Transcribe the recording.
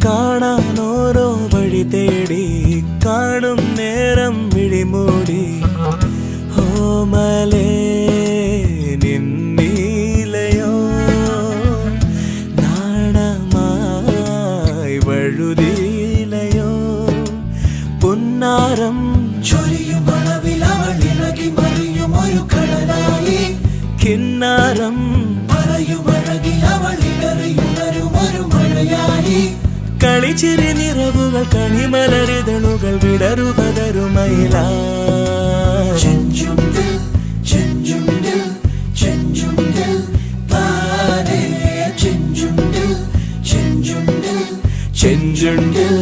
കാണാൻ ഓരോ വഴി തേടി കാണും നേരം വിഴിമൂടി ഓമലേ നിന്നീലയോ നാണമായി വഴുതിയിലയോ പുന്നാരം ചൊരിയും അളവിൽ അവൾ ഇളകി മറിയും ഒരു കടലായി കിന്നാരം പറയും അഴകിൽ അവൾ ഇടറിയുണരും ഒരു മഴയായി കളിച്ചിരി നിറവുകൾ കണിമലരിതളുകൾ വിടരുപതരുമയില ചെഞ്ചുണ്ടിൽ ചെഞ്ചുണ്ടിൽ ചെഞ്ചുണ്ടിൽ താനേ ചെഞ്ചുണ്ടിൽ ചെഞ്ചുണ്ടിൽ ചെഞ്ചുണ്ടിൽ